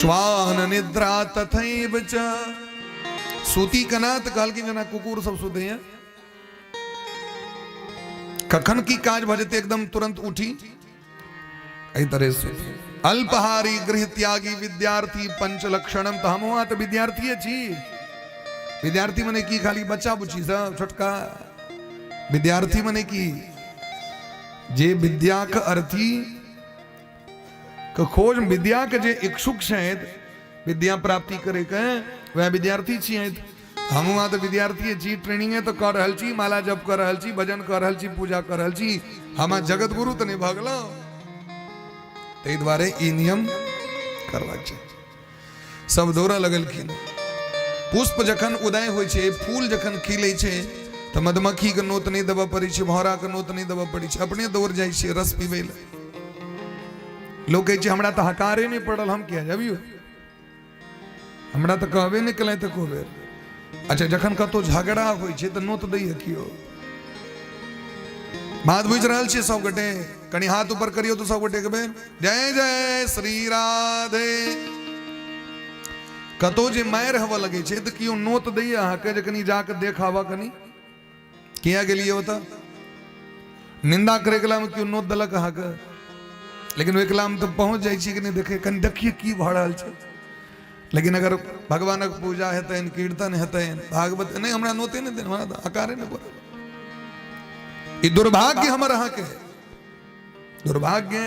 श्वान निद्रा तथैव च सूती कनात काल की जना कुकुर सब सुते हैं कखन की काज भजते एकदम तुरंत उठी ऐ तरह से अल्पहारी गृह त्यागी विद्यार्थी पंच लक्षणम तो हम हुआ तो विद्यार्थी छी विद्यार्थी मने की खाली बच्चा बुची सब छोटका विद्यार्थी मने की जे विद्या का अर्थी का खोज विद्या के जे इच्छुक छथि विद्या प्राप्ति करे के वह विद्यार्थी छथि हम वहाँ तो विद्यार्थी छी ट्रेनिंग तो कर रहल छी माला जप कर रहल छी भजन कर रहल छी पूजा कर रहल छी हम जगत गुरु तो नहीं भगलो ते द्वारे ई नियम करबाक छै सब दौड़ा लगलखिन पुष्प जखन उदय होय छै फूल जखन खिलै छै तो मधुमक्खी के नोत नहीं देबऽ पड़ै छै भौरा के नोत नहीं देबऽ पड़ै छै अपने दौड़ जाइ छै रस पीबै ले लोग कहै छै हमरा तो हकारे नहीं पड़ल हम क्या जबियो हमरा तो कहबे नहीं कलै तो कहबे अच्छा जखन कतो झगड़ा होय छै तो नोत दैय कियो बात बुझ रहल छी सब गोटे कनी हाथ ऊपर करियो तो सब गोटे कहबे जय जय श्री राधे कतो जे मार हवा लगे छै तो कियो नोत दैय अहाँ के जे कनी जाके देखावा कनी किया गेलिए होता निंदा करे गेला में क्यों नोत दलक अहाँ के लेकिन वे कलाम तो पहुंच जाए कि नहीं देखे कहीं देखिए की भ रहल छै लेकिन अगर भगवान की पूजा हेतन कीर्तन हेतन भागवत नहीं हमरा नोते नहीं देन हमरा आकारे नहीं पड़ल ई दुर्भाग्य हमर अहाँ के दुर्भाग्य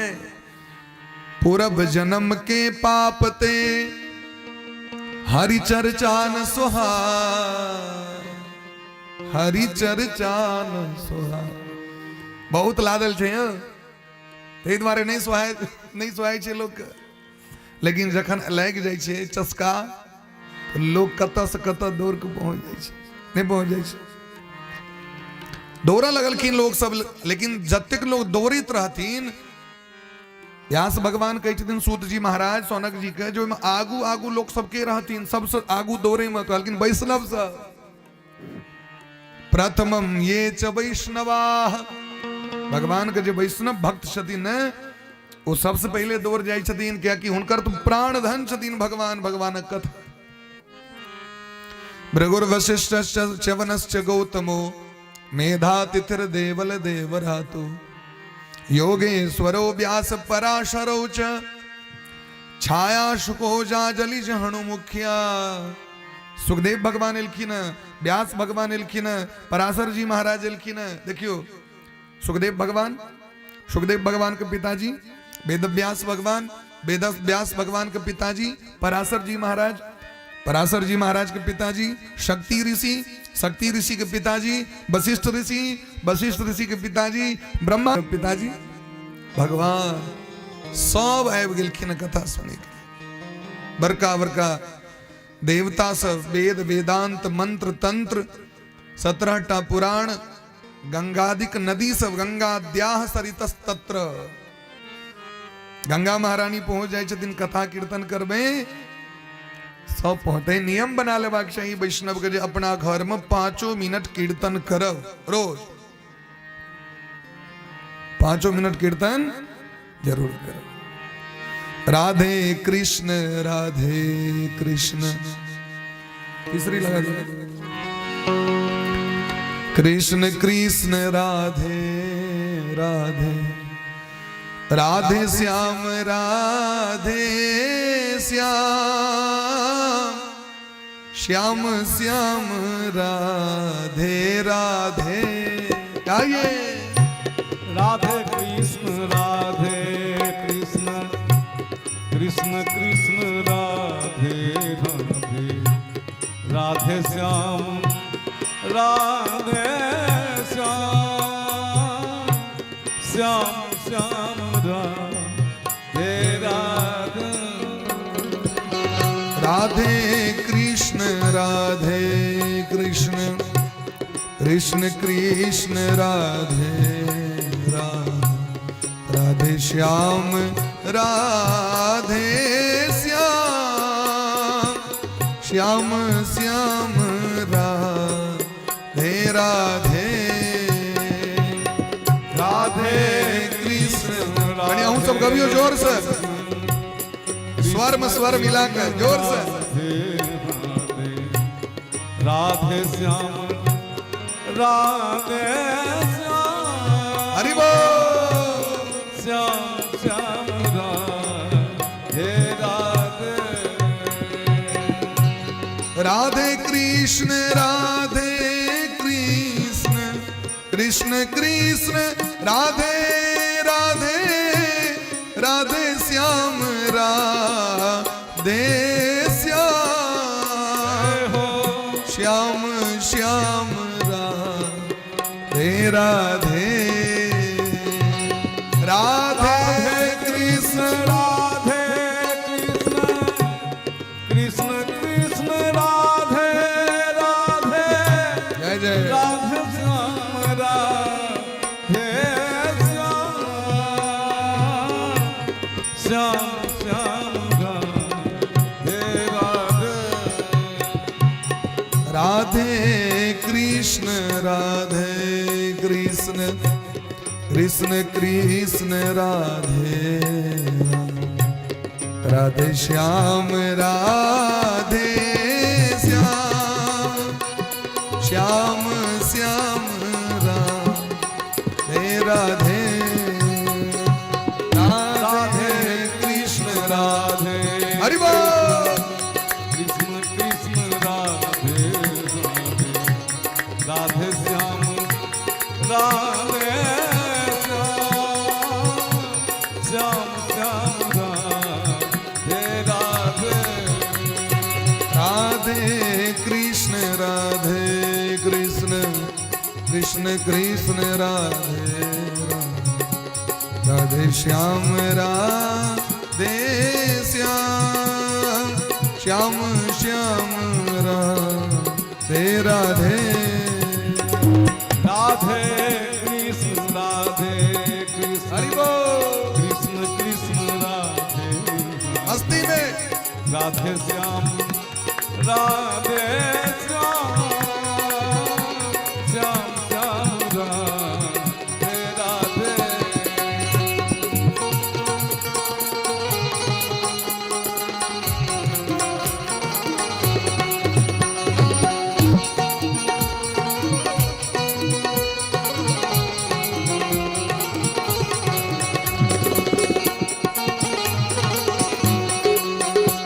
पूरब जन्म के पाप ते हरि चर्चा न सुहा हरि चर्चा न सुहा बहुत लादल छै ते द्वारे नहीं सुहाय छै लोग के लेकिन जखन लाग जाय छै चस्का तो लोग कत से कत दौड़ के पहुंच जाय छै नहीं पहुंच जाय छै दौड़ा लगलखिन लोग सब लेकिन जतेक लोग दौड़ित रहथिन व्यास भगवान कहै छथिन सूत जी महाराज सौनक जी के जो आगू आगू लोग सबके रहथिन सबसे आगू दौड़े में कहलखिन वैष्णव से प्रथमम ये च वैष्णवा भगवान के जो वैष्णव भक्त छथिन वो सबसे पहले दौड़ जाय छथिन क्या कि हुनकर तो प्राण धन छथिन भगवान भगवानक कथा भृगुर वशिष्ठ च्यवनश्च गौतमो मेधातिथिर देवल देवरातो योगेश्वरो व्यास पराशरो च छाया शुको जाजलि जहणु मुखिया सुखदेव भगवान एलखिन व्यास भगवान एलखिन पराशर जी महाराज एलखिन देखियो सुखदेव भगवान के पिताजी वेद व्यास भगवान के पिताजी पराशर जी महाराज के पिताजी शक्ति ऋषि के पिताजी वशिष्ठ ऋषि के पिताजी ब्रह्मा के पिताजी भगवान सब आबि गेलखिन कथा सुने के बड़का बड़का देवता सब वेद वेदांत मंत्र तंत्र 17टा पुराण गंगादिक नदी सब गंगाद्याह सरितस तत्र गंगा महारानी पहुंच जाए छथिन कथा कीर्तन करबे सब पहुंचे नियम बना लेबाक चाहिए वैष्णव के अपना घर में 5 मिनट कीर्तन करब रोज 5 मिनट कीर्तन जरूर करब राधे कृष्ण तीसरी लगा दी कृष्ण कृष्ण राधे राधे राधे श्याम श्याम श्याम राधे राधे आइए राधे कृष्ण कृष्ण कृष्ण राधे राधे राधे श्याम राधे श्याम श्याम श्याम राधे राधे राधे कृष्ण कृष्ण कृष्ण राधे राधे श्याम राधे श्याम श्याम राधे राधे राधे कृष्ण बढ़िया हूँ सब कवियों जोर से स्वर में स्वर मिलाकर जोर से राधे श्याम राधे श्याम हरि बोल श्याम श्याम राधे राधे राधे कृष्ण कृष्ण कृष्ण राधे राधे राधे श्याम राधे श्याम श्याम श्याम राधे राधे राधे कृष्ण राधे कृष्ण कृष्ण कृष्ण राधे राधे जय जय राधे श्याम राधे श्याम श्याम श्याम राधे राधे राधे कृष्ण कृष्ण कृष्ण राधे राधे श्याम राधे श्याम श्याम श्याम राधे राधे राधे कृष्ण राधे हरि बोल कृष्ण कृष्ण राधे राधे राधे श्याम राधे श्याम श्याम राधे राधे राधे कृष्ण कृष्ण कृष्ण राधे राधे श्याम राधे श्याम श्याम श्याम राधे राधे राधे कृष्ण राधे कृष्ण हरि बोल कृष्ण कृष्ण राधे मस्ती में राधे श्याम राधे श्याम श्याम श्याम राधे राधे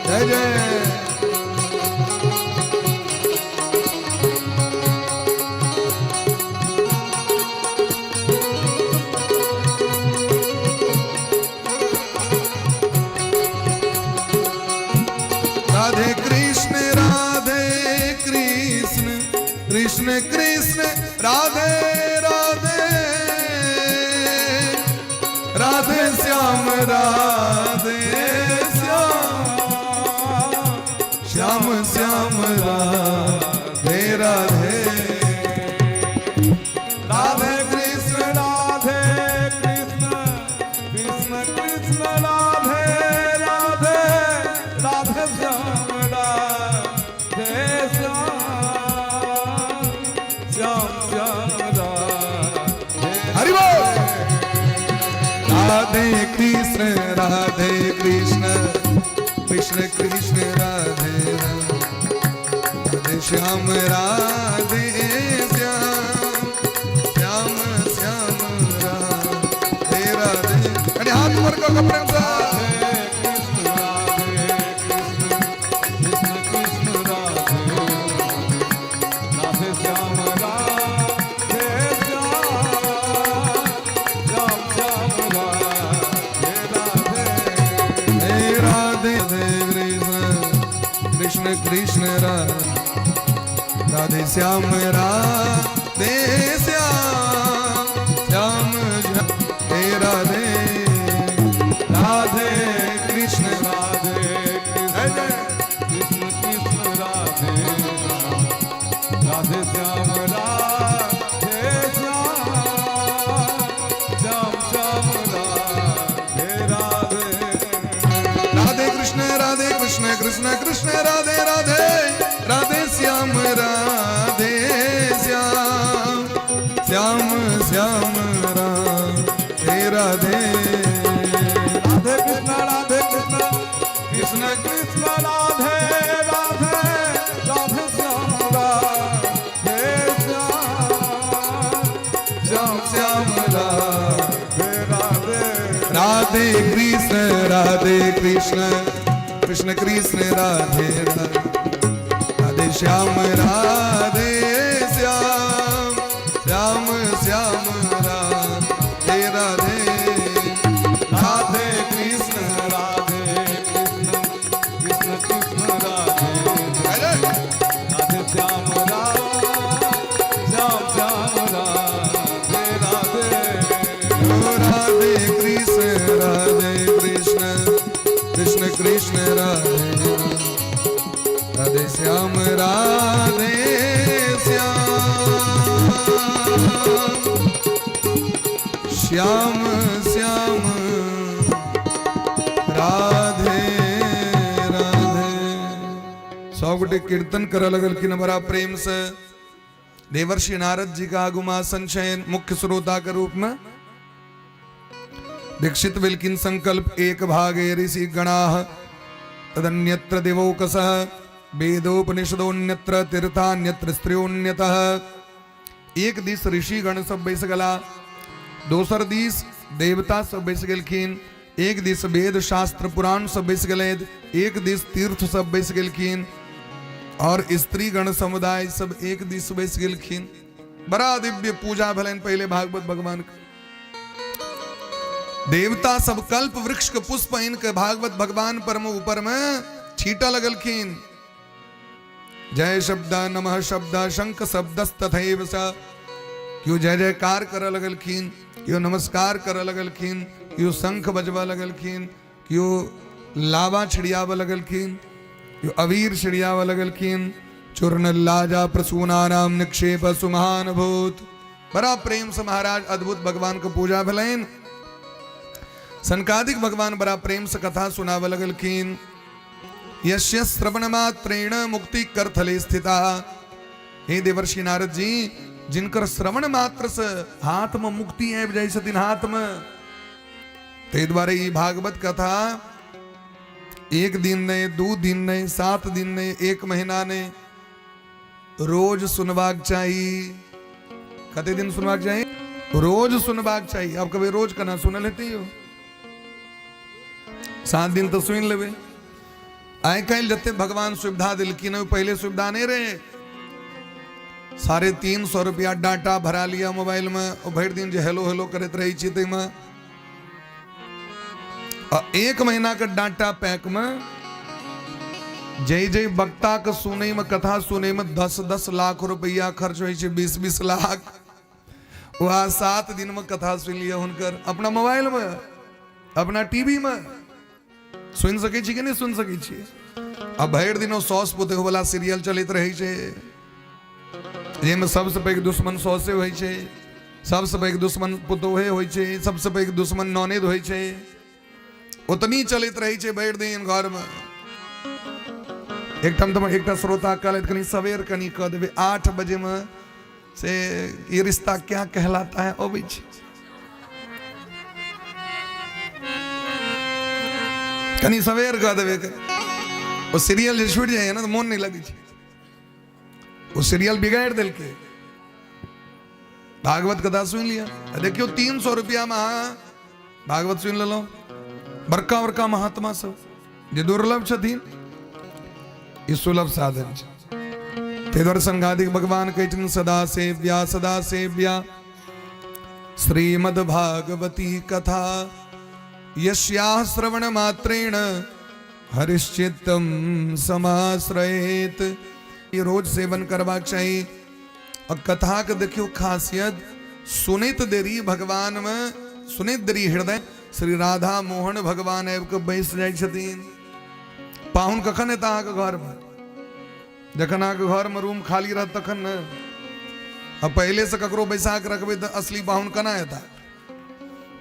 जय जय राधे कृष्ण कृष्ण कृष्ण राधे राधे राधे श्याम राधे श्याम श्याम राधे राधे राधे कृष्ण राधे कृष्ण कृष्ण कृष्ण राधे राधे राधे श्याम राधे श्याम श्याम श्याम राधे हरि बोल राधे कृष्ण कृष्ण कृष्ण राधे राधे श्याम राधे श्याम श्याम श्याम राधे राधे आणि हात वर का कपड्यांचा कृष्ण कृष्ण राधे श्याम राधे श्याम श्याम हे राधे राधे कृष्ण राधे कृष्ण कृष्ण राधे राधे श्याम राधे श्याम श्याम राधे राधे राधे कृष्ण कृष्ण कृष्ण राधे राधे राधे श्याम राधे श्याम श्याम श्याम राधे राधे राधे कृष्ण राधे कृष्ण कृष्ण कृष्ण राधे राधे राधे श्याम श्याम श्याम श्याम राधे राधे राधे कृष्ण कृष्ण कृष्ण राधे राधे श्याम श्याम श्याम राधे राधे राधे कृष्ण कृष्ण कृष्ण राधे राधे श्याम श्याम श्याम राधे राधे। 100 गोटे कीर्तन कर लगल कि बड़ा प्रेम से देवर्षि नारद जी का आगुमासन शयन मुख्य श्रोता के रूप में दीक्षित विल्किन संकल्प एक भागे ऋषि गणाः तदन्यत्र दिवौकसः वेदोपनिषदोन्यत्र तीर्थान्यत्र स्त्रियोन्यतः। एक दिस ऋषि गण सब बैस गला, दोसर दिस देवता सब बैस गेलखिन, एक दिस वेद शास्त्र पुराण सब बैस गले, एक दिस तीर्थ सब बैस गेलखिन और स्त्री गण समुदाय सब एक दिस बैस गेलखिन। बड़ा दिव्य पूजा भलन पहले भागवत भगवान का। देवता सब कल्प वृक्ष के पुष्प इनके भागवत भगवान परम ऊपर में छीटा लगलखिन। जय शब्द नमः शब्द शंख शब्दस्तथैव स। क्यों जय जयकार कर लगलखिन, क्यों नमस्कार कर लगलखिन, क्यों शंख बजवा लगलखिन, क्यों लावा छिड़ियाव लगलखिन, क्यों अवीर छिड़ियाव लगलखिन। चूर्ण लाजा प्रसूनानाम निक्षेप सुमहान भूत। बड़ा प्रेम से महाराज अद्भुत भगवान को पूजा भलेन। सनकादिक भगवान बड़ा प्रेम से कथा सुनाव लगलखिन। यस्य श्रवण मात्रेण मुक्ति करथले स्थिता। हे देवर्षि नारद जी, जिनकर श्रवण मात्र से हाथ में मुक्ति है जैसे दिन हाथ में, ते द्वारे ये भागवत कथा 1 दिन ने 2 दिन ने 7 दिन ने 1 महीना ने रोज सुनवाक चाहिए। कते दिन सुनवाक चाहिए? रोज सुनवाक चाहिए। आप कभी रोज कना सुन लेते हो? 7 दिन तो सुन लेवे। आए कल जते भगवान सुविधा दिलकी न, पहले सुविधा नहीं रहे। 350 रुपया डाटा भरा लिया मोबाइल में और भर दिन जो हेलो हेलो करते रही चीते में। और 1 महीना का डाटा पैक में जय जय वक्ता के सुने में कथा सुने में 10-10 लाख रुपया खर्च हो, 20-20 लाख। वह 7 दिन में कथा सुन लिया उनकर अपना मोबाइल में, अपना टीवी में। सुन सके छी कि नहीं सुन सके छी? अब भर दिनों 100 पुते वाला सीरियल चलित रही छे, जेमे सबसे पैघ दुश्मन 100 से होय छे, सबसे पैघ दुश्मन पुतोहे होय छे, सबसे पैघ दुश्मन ननद होय छे। उतनी चलित रही छे भर दिन घर में। एक श्रोता कहलत कनी सवेर कनी कह देवे 8 बजे में से ये रिश्ता क्या कहलाता है अबै छे। कनी सवेर कह देवे वो सीरियल जो छूट जाए ना तो मन नहीं लगे। वो सीरियल बिगाड़ दिल के। भागवत कथा सुन लिया, देखियो 300 रुपया में भागवत सुन लो। बड़का बड़का महात्मा सब जो दुर्लभ छथिन, ये सुलभ साधन छे। ते दर्शन गादिक भगवान कहथिन सदा सेव्या श्रीमद् भागवती कथा यस्याः श्रवण मात्रेण हरिश्चित्तम समाश्रयेत। ये रोज सेवन करवाक चाहिए। और कथा के देखियो खासियत, सुनित देरी भगवान में, सुनित देरी हृदय श्री राधा मोहन भगवान के बैस जाय छथिन। पाहुन कखन एता अहाँके घर में? जखन अहाँके घर में रूम खाली रहत तखन न। अब पहले से ककरो बैसा के रखबै तो असली पाहुन कना एता?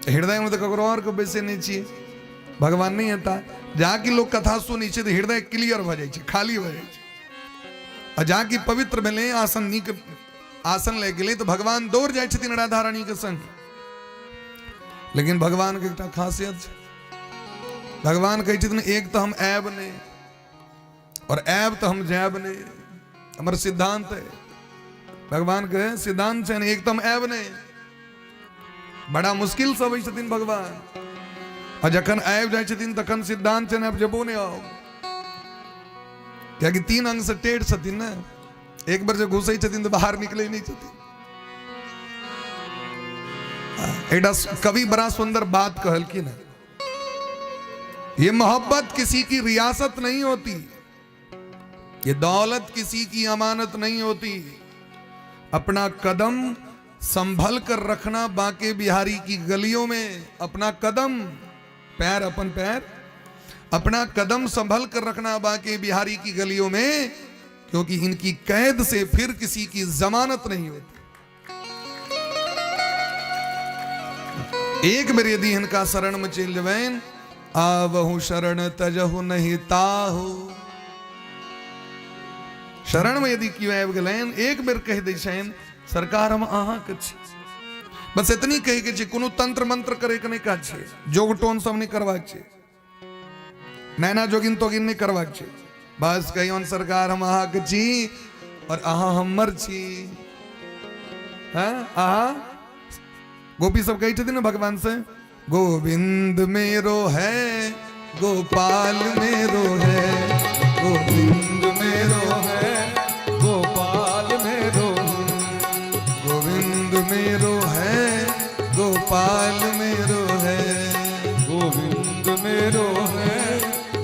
हृदय में तो ककरो और को बैसे नहीं चाहिए, भगवान नहीं एता। जाकि लोग कथा सुनी छे तो हृदय क्लियर भ जाय छे, खाली भ जाय छे। और जाकि पवित्र भेले, आसन नीक आसन ले गेले तो भगवान दौड़ जाय छथिन राधा रानी के संग। लेकिन भगवान के एकटा खासियत छे। भगवान कहै छथिन एक तो हम ऐब नहीं और ऐब तो हम जैब नहीं। हमर सिद्धांत है, भगवान के सिद्धांत है। एक तो हम ऐब नहीं, बड़ा मुश्किल से अबै छथिन भगवान। और जखन आबि जाय छथिन तखन सिद्धांत छै ने अब जेबो नहीं आओ, क्या कि 3 अंग से टेढ़ छथिन ना, एक बार जो घुसै छथिन तो बाहर निकले नहीं छथिन। एडा कवि बड़ा सुंदर बात कहलखिन है, ये मोहब्बत किसी की रियासत नहीं होती, ये दौलत किसी की अमानत नहीं होती, अपना कदम संभल कर रखना बांके बिहारी की गलियों में, अपना कदम पैर अपन पैर अपना कदम संभल कर रखना बांके बिहारी की गलियों में, क्योंकि इनकी कैद से फिर किसी की जमानत नहीं होती। एक बार यदि इनका शरण में चल जवैन, आवहु शरण तजहु नहीं ताहु, शरण में यदि क्यों आबि गेलैन, एक बेर कह दै छनि सरकार हम अहाँ के छी, बस इतनी कहे के छै, कोनो तंत्र मंत्र करे के नहीं काज छै, जोग टोन सब नहीं करबाक छै, नैना जोगिन तोगिन नहीं करबाक छै, बस कहियौन सरकार हम अहाँ के छी और अहाँ हमर छी। हाँ अहाँ गोपी सब कही छथिन ना भगवान से, गोविंद मेरो है गोपाल मेरो है, गोविंद मेरो है गोपाल मेरो, गोविंद मेरो है गोपाल मेरो है, गोविंद मेरो है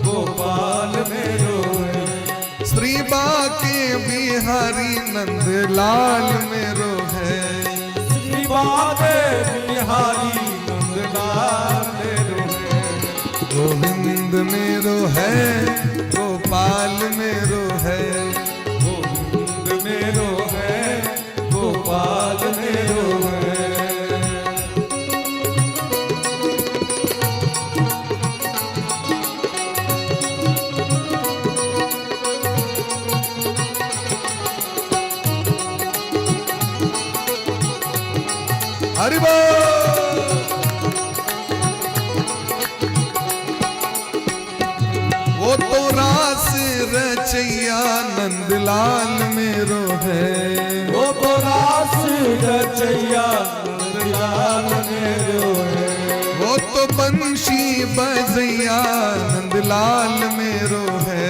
गोपाल मेरो है, श्री बाके बिहारी नंद लाल मेरो है, श्री बाके बिहारी नंद लाल मेरो है, गोविंद मेरो है गोपाल मेरो है, गोविंद मेरो है गोपाल मेरो है। हरि बोल। वो तो रास रचैया नंदलाल मेरो है, वो तो रास रचैया नंदलाल मेरो है, वो तो बंशी बजैया नंदलाल मेरो है,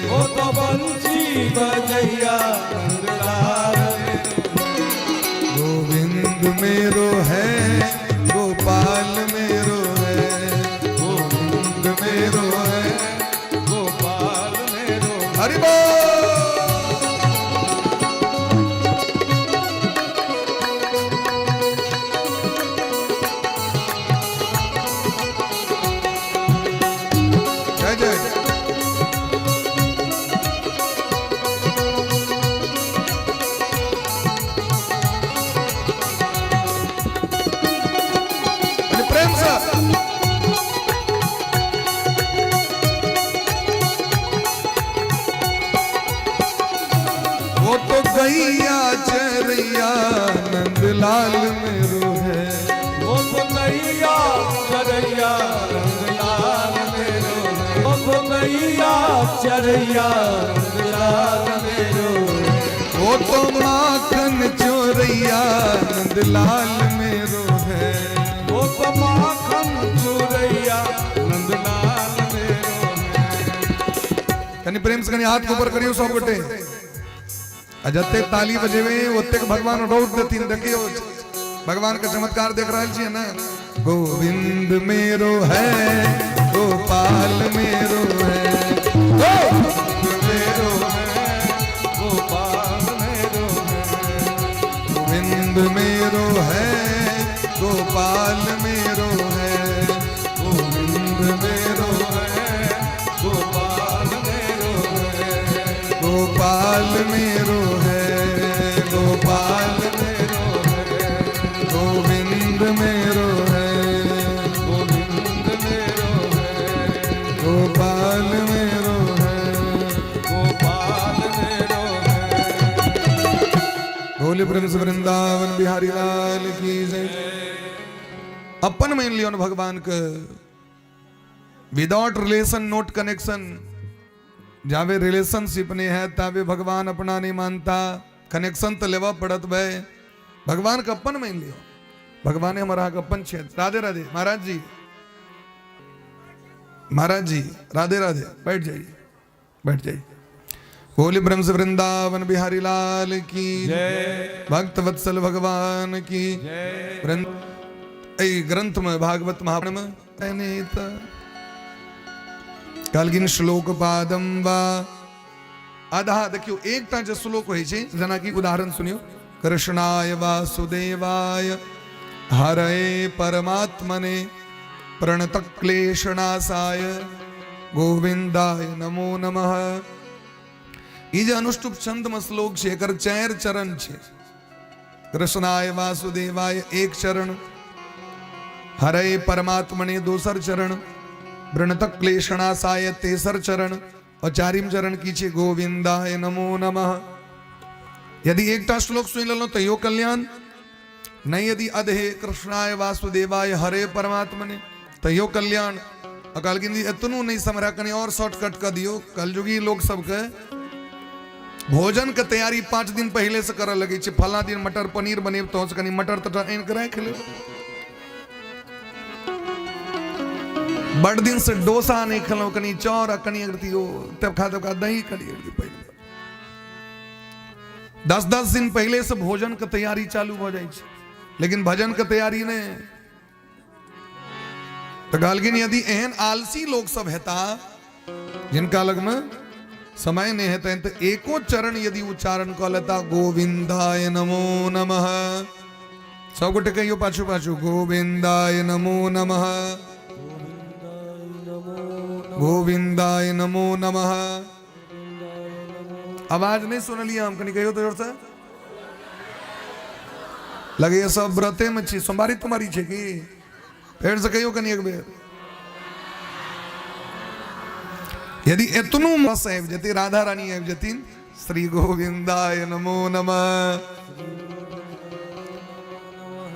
वो तो बंशी बजैया नंदलाल मेरो है, गोविंद मेरो है गोपाल मेरो है, गोविंद मेरो है गोपाल मेरो है। हरि बोल। जय जय प्रेम से वो तो गैया चरैया नंदलाल मेरो है, वो तो नैया चरैया नंदलाल मेरो है, वो तो नैया चरैया नंदलाल मेरो है, वो तो माखन चोरैया नंदलाल मेरो है, वो तो माखन चोरैया नंदलाल मेरो है। कनी प्रेम से कनी हाथ के ऊपर करियो सब गोटे, जते ताली बजेवे ओते भगवान रोक देथिन। देखियो भगवान का चमत्कार देख रहा छियै ना, गोविंद मेरो है गोपाल मेरो है, गोविंद मेरो है गोपाल मेरो है, गोविंद मेरो है गोपाल मेरो है, गोविंद मेरो है गोपाल मेरो है, गोपाल मेरो है गोपाल मेरो है, गोविंद मेरो है गोविंद मेरो है गोपाल मेरो है। गोपाल मेरो है। बोले प्रेम से वृंदावन बिहारी लाल की जय। अपन मान लियो न भगवान के विदाउट रिलेशन नोट कनेक्शन, जावे रिलेशनशिप नहीं है तावे भगवान अपना नहीं मानता, कनेक्शन तो लेवा पड़त भाई। भगवान का अपन मान लियो, भगवान हमारा अपन क्षेत्र। राधे राधे महाराज जी। महाराज जी राधे राधे, बैठ जाइए बैठ जाइए। बोले ब्रह्म से वृंदावन बिहारी लाल की जय, भक्त वत्सल भगवान की जय। ग्रंथ में भागवत महापुराण में कालगिन श्लोक पादम वा आधा देखियो एकटा जे श्लोक होय छे जेना कि उदाहरण सुनियो। कृष्णाय वासुदेवाय हरये परमात्मने प्रणतक्लेशनाशाय गोविंदाय नमो नमः। ई जे अनुष्टुप छंद में श्लोक छे एकर 4 चरण छे। कृष्णाय वासुदेवाय एक चरण, हरये परमात्मने दूसर चरण, प्रणतक क्लेशनाशाय तेसर चरण और चारिम चरण की छे गोविंदाय नमो नमः। यदि एकटा श्लोक सुन लो तो यो कल्याण नहीं, यदि अधे कृष्णाय वासुदेवाय हरे परमात्मने तो यो कल्याण। अकाल गिनती इतनु नहीं समरा कनी और शॉर्टकट कर दियो। कलयुगी लोग सबके भोजन के तैयारी 5 दिन पहले से करे लगे छे। फला दिन मटर पनीर बने तो कनी मटर तो इन करे खेले, बड़ दिन से डोसा नहीं खलो कनी चौर कनी अगरतियो तब खा दही कनी पहले 10-10 दिन पहले से भोजन की तैयारी चालू हो जाए छे, लेकिन भजन की तैयारी ने तो गालगिन यदि एहन आलसी लोग सब हेता जिनका लग में समय नहीं हेता तो एको चरण यदि उच्चारण कर लेता गोविंदाय नमो नमः। सब गोटे कहियो पाछू पाछू गोविंदाय नमो नमः, गोविंदाय नमो नमः। आवाज नहीं सुन लिया हम कहीं कहियो तो जोर से लगे ये सब व्रते में छी सोमवारी तुम्हारी छे की फिर से कहियो कनी एक बेर। यदि एतनु मस है जति राधा रानी है जतिन श्री गोविंदाय नमो नमः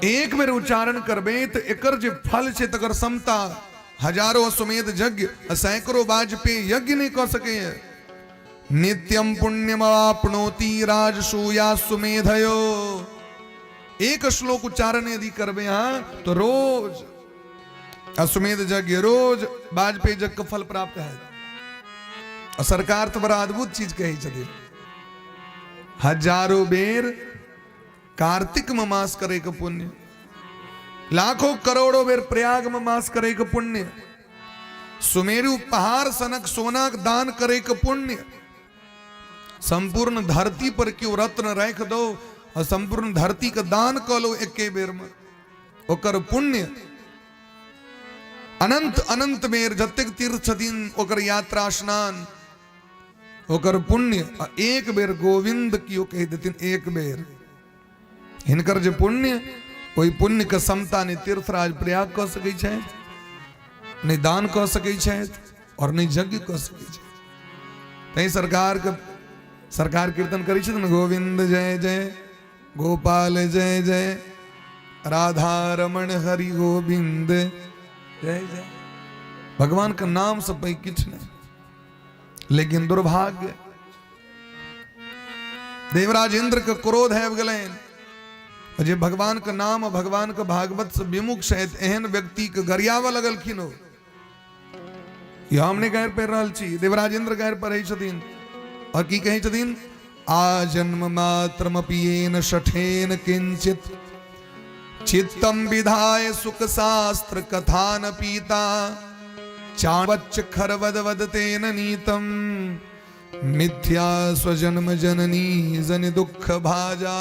एक बेर उच्चारण करबे तो एकर जे फल छे तकर समता हजारों अश्वमेध यज्ञ सैकड़ों वाजपेयी यज्ञ नहीं कर सके हैं। नित्यम पुण्यमाप्नोति राजसूया सुमेधयो। एक श्लोक उच्चारण यदि करबे हाँ तो रोज अश्वमेध यज्ञ रोज वाजपेयी यज्ञ का फल प्राप्त है। और सरकार तो बड़ा अद्भुत चीज कही चली, हजारों बेर कार्तिक में मास करे का पुण्य, लाखों करोड़ों बेर प्रयाग में मास करे का पुण्य, सुमेरु पहाड़ सनक सोना दान करे का पुण्य, संपूर्ण धरती पर क्यों रत्न रख दो और संपूर्ण धरती का दान कर लो एके बेर में ओकर पुण्य अनंत अनंत बेर जतेक तीर्थ दिन ओकर यात्रा स्नान ओकर पुण्य। एक बेर गोविंद कियो कह देथिन एक बेर हिनकर जे पुण्य कोई पुण्य के समता ने तीर्थराज प्रयाग कर सकै छै, नहीं दान कर सकै छै और नहीं यज्ञ कर सकै छै। तै सरकार कीर्तन करै छै न गोविंद जय जय गोपाल जय जय राधा रमण हरि गोविंद जय जय। भगवान का नाम सब पे किछ नहीं, लेकिन दुर्भाग्य देवराज इंद्र के क्रोध है गलेन जे भगवान का नाम और भगवान का भागवत से विमुख शायद एहन व्यक्ति के गरियावा लगलखिन हो। या हमने गैर पर रहल छी, देवराज इंद्र गैर पर छथिन और की कहे छथिन आ जन्म मात्रमपि येन शठेन किंचित चित्तम विधाय सुख शास्त्र कथान पीता चावच्च खरवद वदतेन नीतम मिथ्या स्वजन्म जननी जन दुख भाजा।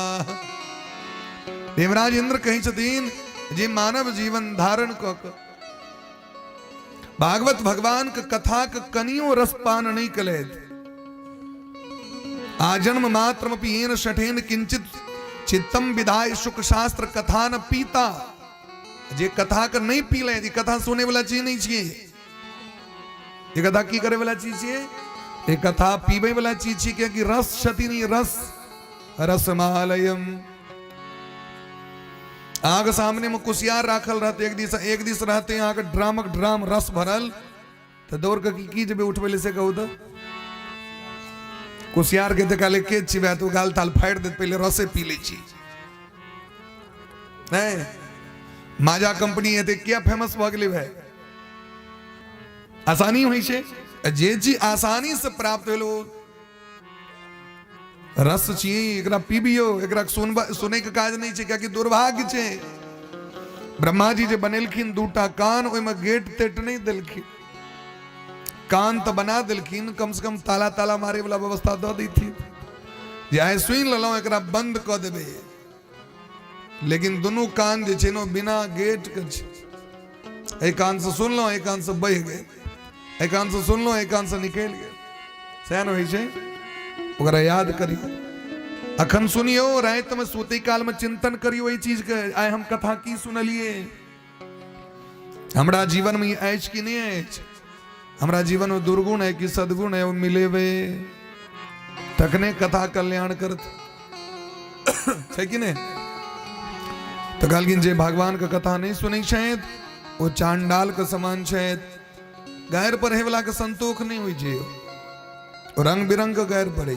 देवराज इंद्र कही छथिन जे मानव जीवन धारण क भागवत भगवान के कथा के कनियो रसपान नहीं कलेत आजन्म मात्रमपि येन शठेन किंचित चित्तम विधाय सुख शास्त्र कथा न पीता। जे कथा कर नहीं पी ले, कथा सुने वाला चीज नहीं चाहिए, ये कथा की करे वाला चीज चाहिए, ये कथा पीबे वाला चीज चाहिए क्योंकि रस क्षति नहीं रस रसमालयम। आग सामने में कुशियार राखल रहते एक दिस रहते आग ड्राम रस भरल तो दौड़ की जब उठबे से कहू तो कुशियार के काले के चिबे तो गाल ताल फाड़ दे पहले रसे पी ले छी। नहीं माजा कंपनी है क्या फेमस भ गई है आसानी हुई छे जे चीज आसानी से प्राप्त भेलो रस चाहिए एकरा पीबियो एकरा सुने के काज नहीं छे क्योंकि दुर्भाग्य छे ब्रह्मा जी जे बनेलखिन दूटा कान ओय में गेट तेट नहीं देलखिन कान तो बना देलखिन कम से कम ताला ताला मारे वाला व्यवस्था दो दी थी जे आए सुन ललो एकरा बंद क देबे लेकिन दोनों कान जे छे नो बिना गेट के छे एक कान से सुन लो एक कान से बह गए एक कान से सुन लो एक कान से निकल गए सहन होइ छे ओकरा याद करियो अखन सुनियो रात में सूते काल में चिंतन करियो ई चीज के आय हम कथा की सुनलिए हमरा जीवन में ऐश की नहीं ऐश हमरा जीवन में दुर्गुण है कि सद्गुण है वो मिले वे तकने कथा कल्याण करत है कि नहीं तो कहलखिन जे भगवान का कथा नहीं सुनी शायद वो चांडाल के समान शायद गैर पर वाला के संतोष नहीं हुई जे रंग बिरंग के गैर पड़े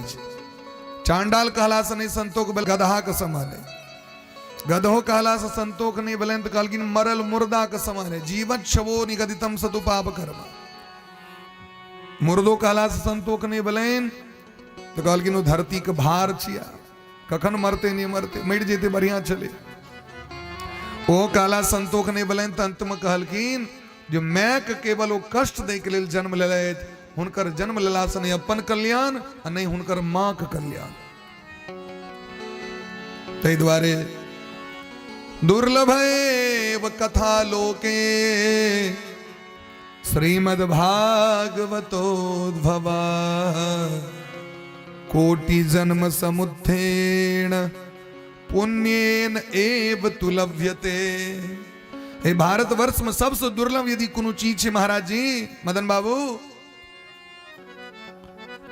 चांडाल कहला से नहीं संतोष बल गधा के समान है गधो कहला से संतोष नहीं बलें तो कहलखिन मरल मुर्दा के समान है जीवत शवो निगदितम सदुपाप कर्म मुर्दो कहला से संतोष नहीं बलें तो कहलखिन वो धरती के भार छिया कखन मरते नहीं मरते मर जेते बढ़िया चले ओ काला संतोष नहीं बलें तो अंत में कहलखिन जो मैं के केवल वो कष्ट दे के लेल जन्म लेलैथ हुनकर जन्म लेला से नहीं अपन कल्याण और नहीं हुनकर मां के कल्याण तै द्वारे दुर्लभ एव कथा लोके श्रीमद् भागवतोद्भवा कोटि जन्म समुत्थेन पुण्येन एव तु लभ्यते। हे भारतवर्ष में सबसे दुर्लभ यदि कोनो चीज है महाराज जी मदन बाबू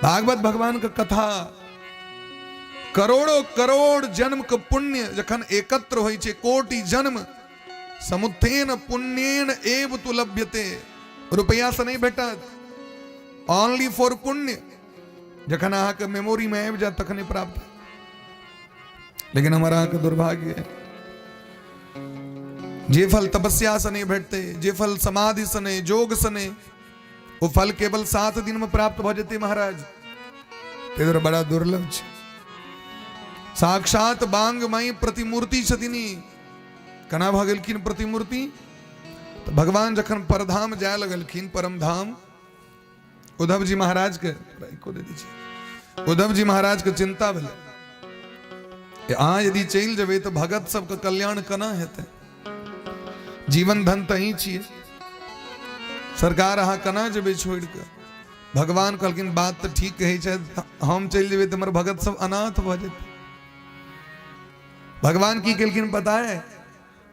भागवत भगवान का कथा करोड़ों करोड़ जन्म का पुण्य जखन एकत्र होई छे कोटि जन्म समुत्थेन पुण्येन एव तु लभ्यते रुपया से नहीं भेटत ओनली फॉर पुण्य जखन अहाँ के मेमोरी में आबि जात तखने प्राप्त लेकिन हमारा अहाँ के दुर्भाग्य है जे फल तपस्या से नहीं भेटते जे फल समाधि से नहीं जोग से नहीं वो फल केवल 7 दिन में प्राप्त हो जाते महाराज तेरे बड़ा दुर्लभ छे साक्षात बांग माई प्रतिमूर्ति छथिनी कना भगलखिन प्रतिमूर्ति तो भगवान जखन परधाम जाय लगलखिन परम धाम उद्धव जी महाराज के को दे दीजिए उद्धव जी महाराज के चिंता भेले आ यदि चल जबे तो भगत सबके कल्याण कना हेते जीवन धन तही छिए सरकार अहाँ कना जबे छोड़ के भगवान कहलखिन बात तो ठीक कहे छे हम चल जेबे तो हमर भगत सब अनाथ भ जेते भगवान की केलखिन पता है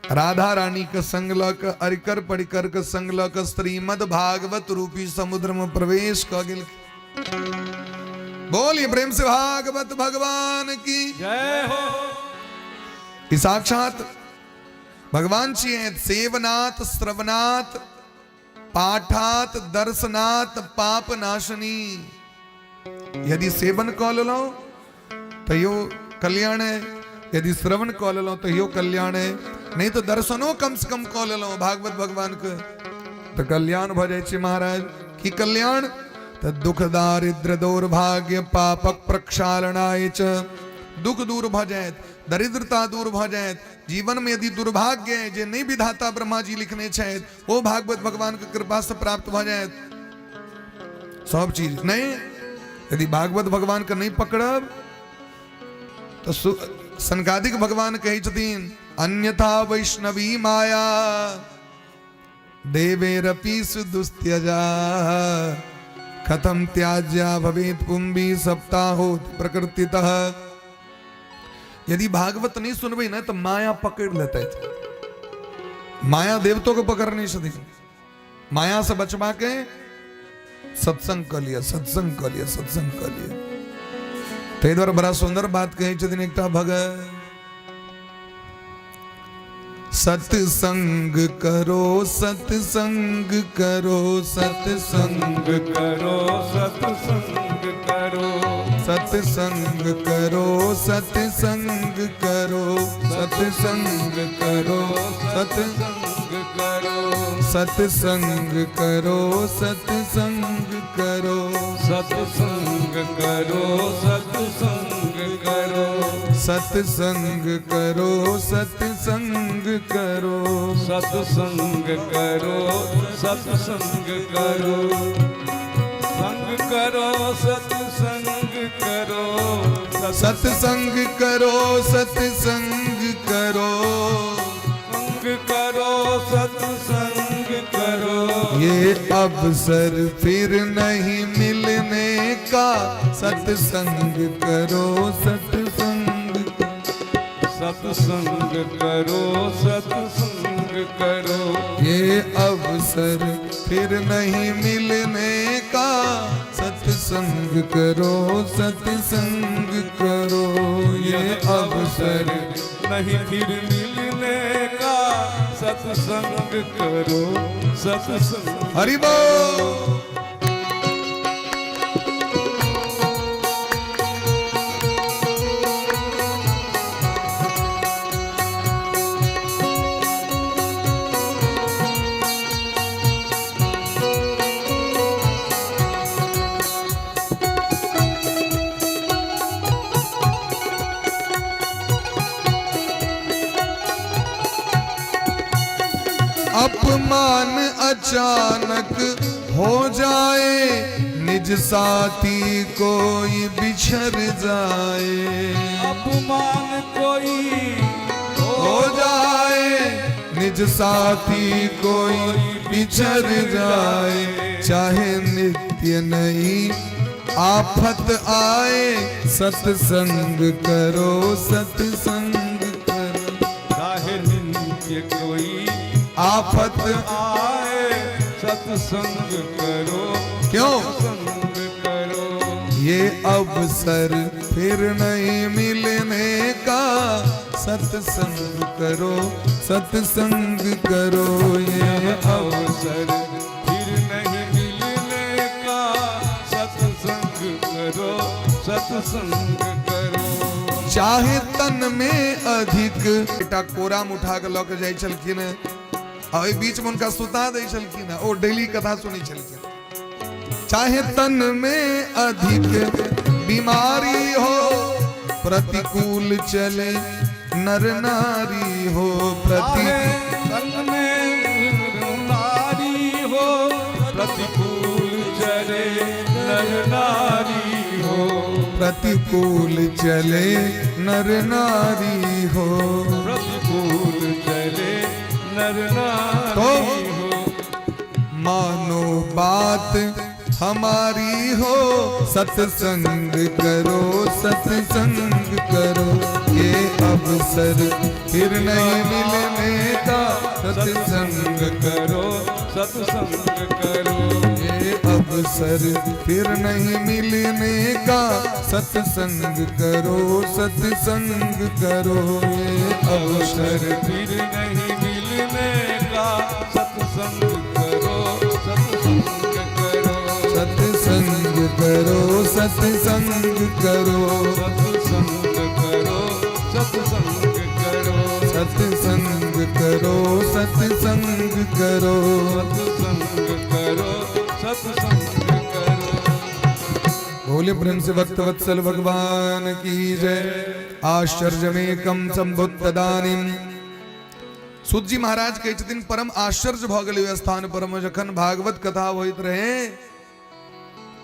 राधा रानी के संग लक अरिकर परिकर के संग लक श्रीमद् भागवत रूपी समुद्र में प्रवेश क गेल बोलिए प्रेम से भागवत भगवान की जय हो। साक्षात भगवान छिए सेवनाथ श्रवनाथ पाठात दर्शनाथ पाप नाशनी यदि सेवन कऽ लो तो यो कल्याण है यदि श्रवण कऽ लो तो यो कल्याण है नहीं तो दर्शनो कम से कम कऽ लो भागवत भगवान के तो कल्याण भ जाय छै महाराज की कल्याण तो दुख दारिद्र दौर्भाग्य पापक प्रक्षालनाय च दुख दूर भ जायत दरिद्रता दूर भ जायत जीवन में यदि दुर्भाग्य है जे नहीं विधाता ब्रह्मा जी लिखने छथि वो भागवत भगवान के कृपा से प्राप्त भ जायत सब चीज नहीं यदि भागवत भगवान के नहीं पकड़ब तो सनकादिक भगवान कहे छथिन अन्यथा वैष्णवी माया देवेरपि सुदुस्त्यजा कथम त्याज्या भवेत पुंबी सप्ताहो प्रकृतितः यदि भागवत नहीं सुनबे ना तो माया पकड़ लेता है माया देवतों को पकड़ नहीं सकती माया से बचवा के सत्संग कर लिया सत्संग कर लिया सत्संग कर लिया तो द्वारा बड़ा सुंदर बात कही छथिन एकटा भगत सत्संग करो सत्संग करो सत्संग करो सत्संग करो सत्संग करो सत्संग करो सत्संग करो सत्संग करो सत्संग करो सत्संग करो सत्संग करो सत्संग करो सत्संग करो सत्संग करो सत्संग करो सत्संग करो संग करो सत्संग करो सत्संग करो सत्संग करो संग करो सत्संग करो ये अवसर फिर नहीं मिलने का सत्संग करो सत्संग सत्संग करो सत्संग करो ये अवसर फिर नहीं मिलने का सत्संग करो सत्संग करो ये अवसर नहीं फिर मिलने का सत्संग करो सत्संग हरि बोल अपमान अचानक हो जाए निज साथी कोई बिछड़ जाए अपमान कोई हो जाए निज साथी कोई बिछड़ जाए चाहे नित्य नई आफत आए सत्संग करो सत्संग करो चाहे नित्य कोई आफत आए सत्संग करो क्यों सत्संग करो ये अवसर फिर नहीं मिलने का सत्संग करो सत्संग करो ये अवसर फिर नहीं मिलने का सत्संग करो सत्संग करो चाहे तन में अधिक बेटा कोराम उठा के लौक जाए छलखिन और बीच में उनका सुता दे छलखिन और डेली कथा सुनी छलखिन चाहे तन में अधिक बीमारी हो प्रतिकूल चले नर नारी हो तन में नारी हो प्रतिकूल चले नर नारी हो प्रतिकूल चले नर नारी हो प्रतिकूल चले नर नारी हो मानो बात हमारी हो सत्संग करो सत्संग करो ये अवसर फिर नहीं मिलने का सत्संग करो सत्संग करो ये अवसर फिर नहीं मिलने का सत्संग करो सत्संग करो ये अवसर फिर नहीं मिलने का सत्संग करो सत्संग करो सत्संग करो सत्संग करो सत्संग करो सत्संग करो सत्संग करो सत्संग करो सत्संग करो सत्संग करो बोले प्रेम से भक्त वत्सल भगवान की जय आश्चर्यमेकं संबुद्धदानिम सूत जी महाराज के दिन परम आश्चर्य भ गेल स्थान पर जखन भागवत कथा होइत रहे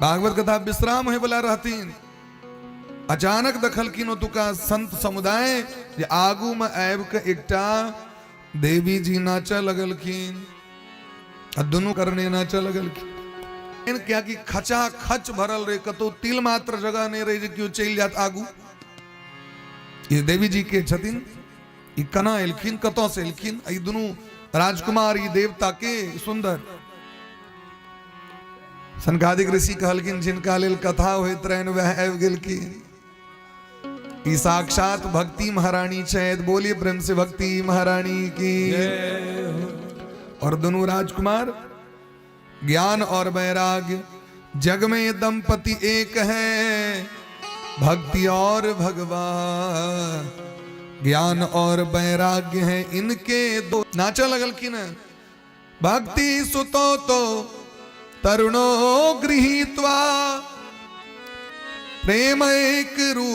भागवत कथा विश्राम होए वाला रहतीन अचानक दखलकिन ओतुका संत समुदाय जे आगू में आबि के एकटा देवी जी नाचऽ लगलखिन आ दुनू करने नाचऽ लगलखिन क्या कि खचा खच भरल रहे कतो तिल मात्र जगह नहीं रही जे क्यों चल जात आगू ये देवी जी के छथिन ई कना एलखिन कतो से एलखिन ई दुनू राजकुमार ई देवता के सुंदर सनकादिक ऋषि कहलखिन जिनका लेल कथा होइत रहन वह आबि गेलखिन ई साक्षात भक्ति महारानी छथि बोलिए प्रेम से भक्ति महारानी की और दोनों राजकुमार ज्ञान और वैराग्य जग में दंपति एक है भक्ति और भगवान ज्ञान और वैराग्य है इनके दो नाचा लगल की ना भक्ति सुतो तो तरुणो गृहीत्वा प्रेम एक रूप